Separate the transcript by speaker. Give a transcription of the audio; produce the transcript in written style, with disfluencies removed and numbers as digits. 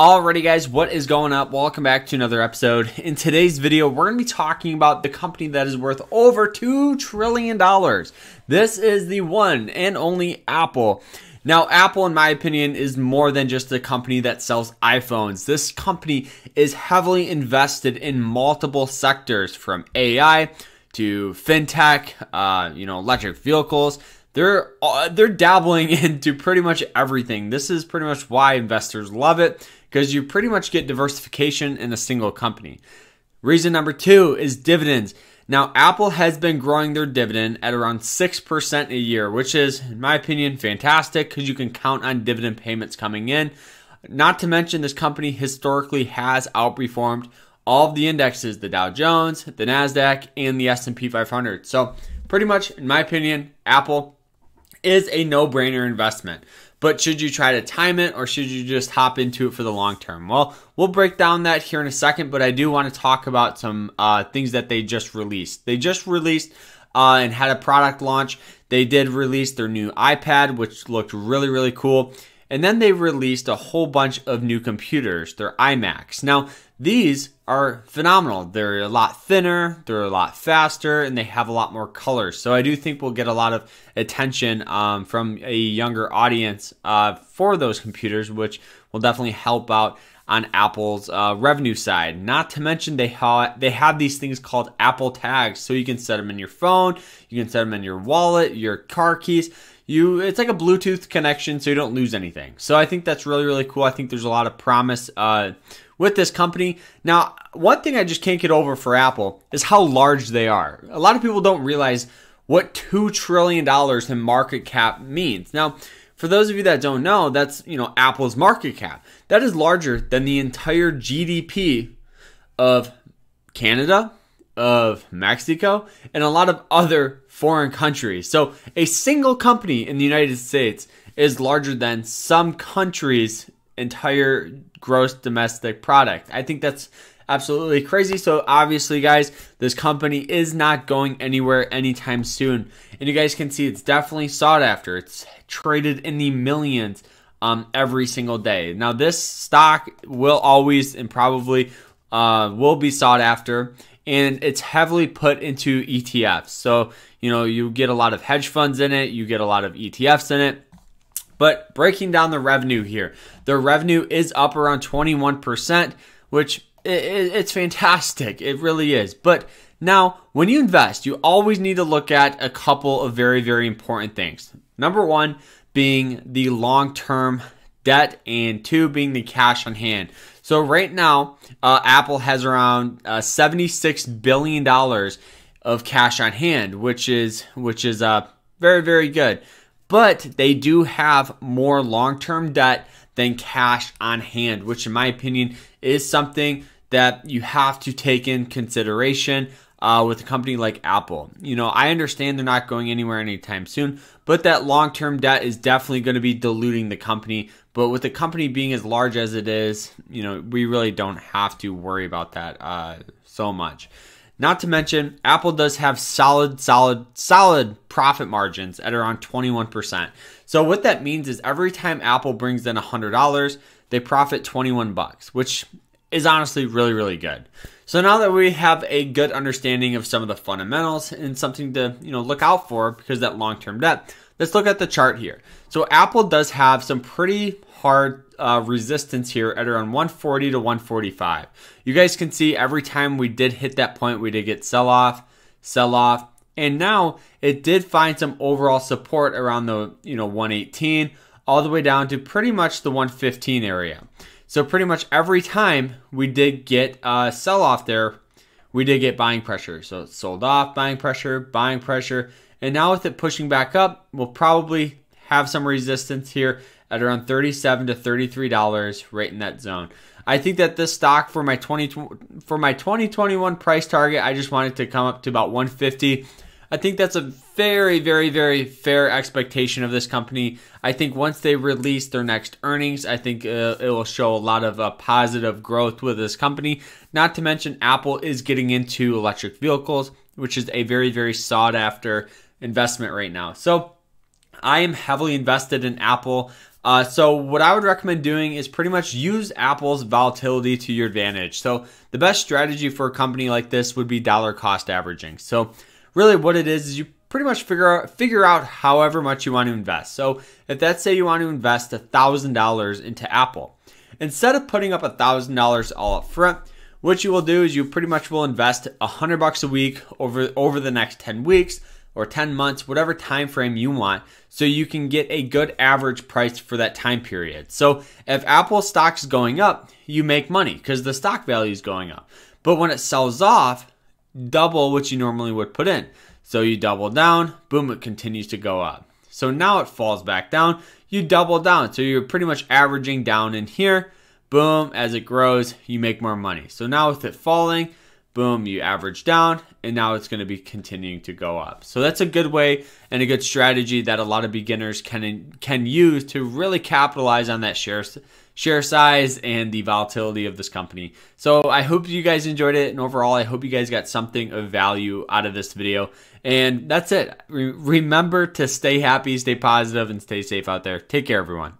Speaker 1: Alrighty guys, what is going up? Welcome back to another episode. In today's video, we're going to be talking about the company that is worth over $2 trillion. This is the one and only Apple. Now, Apple, in my opinion, is more than just a company that sells iPhones. This company is heavily invested in multiple sectors, from AI to fintech, electric vehicles. They're dabbling into pretty much everything. This is pretty much why investors love it, because you pretty much get diversification in a single company. Reason number two is dividends. Now, Apple has been growing their dividend at around 6% a year, which is, in my opinion, fantastic because you can count on dividend payments coming in. Not to mention, this company historically has outperformed all of the indexes, the Dow Jones, the NASDAQ, and the S&P 500. So pretty much, in my opinion, Apple is a no-brainer investment. But should you try to time it, or should you just hop into it for the long term? Well, we'll break down that here in a second, but I do want to talk about some things that they just released. They just released and had a product launch. They did release their new iPad, which looked really, really cool. And then they released a whole bunch of new computers, their iMacs. Now, these are phenomenal. They're a lot thinner, they're a lot faster, and they have a lot more colors. So I do think we'll get a lot of attention from a younger audience for those computers, which will definitely help out on Apple's revenue side. Not to mention they have these things called Apple tags, so you can set them in your phone, you can set them in your wallet, your car keys. It's like a Bluetooth connection, so you don't lose anything. So I think that's really, really cool. I think there's a lot of promise with this company. Now, one thing I just can't get over for Apple is how large they are. A lot of people don't realize what $2 trillion in market cap means. Now, for those of you that don't know, that's Apple's market cap. That is larger than the entire GDP of Canada, of Mexico, and a lot of other foreign countries. So a single company in the United States is larger than some countries' entire gross domestic product. I think that's absolutely crazy. So obviously, guys, this company is not going anywhere anytime soon. And you guys can see it's definitely sought after. It's traded in the millions every single day. Now, this stock will always and probably will be sought after, and it's heavily put into ETFs. So, you get a lot of hedge funds in it, you get a lot of ETFs in it. But breaking down the revenue here, the revenue is up around 21%, which it's fantastic. It really is. But now, when you invest, you always need to look at a couple of very, very important things. Number one being the long-term debt, and two being the cash on hand. So right now, Apple has around $76 billion of cash on hand, which is very, very good. But they do have more long-term debt than cash on hand, which in my opinion is something that you have to take in consideration with a company like Apple. I understand they're not going anywhere anytime soon, but that long-term debt is definitely going to be diluting the company. But with the company being as large as it is, we really don't have to worry about that so much. Not to mention, Apple does have solid profit margins at around 21%. So what that means is every time Apple brings in $100, they profit 21 bucks, which is honestly really, really good. So now that we have a good understanding of some of the fundamentals and something to look out for because of that long-term debt, let's look at the chart here. So Apple does have some pretty hard resistance here at around 140 to 145. You guys can see every time we did hit that point, we did get sell off, and now it did find some overall support around the 118 all the way down to pretty much the 115 area. So pretty much every time we did get sell off there, we did get buying pressure. So it sold off, buying pressure, and now with it pushing back up, we'll probably have some resistance here at around $37 to $33 right in that zone. I think that this stock for my 2021 price target, I just want it to come up to about 150. I think that's a very, very, very fair expectation of this company. I think once they release their next earnings, I think it will show a lot of positive growth with this company. Not to mention, Apple is getting into electric vehicles, which is a very, very sought after investment right now. So I am heavily invested in Apple. So what I would recommend doing is pretty much use Apple's volatility to your advantage. So the best strategy for a company like this would be dollar cost averaging. So really what it is you pretty much figure out however much you want to invest. So if let's say you want to invest $1,000 into Apple, instead of putting up $1,000 all up front, what you will do is you pretty much will invest $100 a week over the next 10 weeks or 10 months, whatever time frame you want, so you can get a good average price for that time period. So if Apple stock is going up, you make money because the stock value is going up. But when it sells off, double what you normally would put in. So you double down, boom, it continues to go up. So now it falls back down, you double down. So you're pretty much averaging down in here. Boom, as it grows, you make more money. So now with it falling, boom, you average down, and now it's going to be continuing to go up. So that's a good way and a good strategy that a lot of beginners can use to really capitalize on that share size and the volatility of this company. So I hope you guys enjoyed it, and overall, I hope you guys got something of value out of this video. And that's it. Remember to stay happy, stay positive, and stay safe out there. Take care, everyone.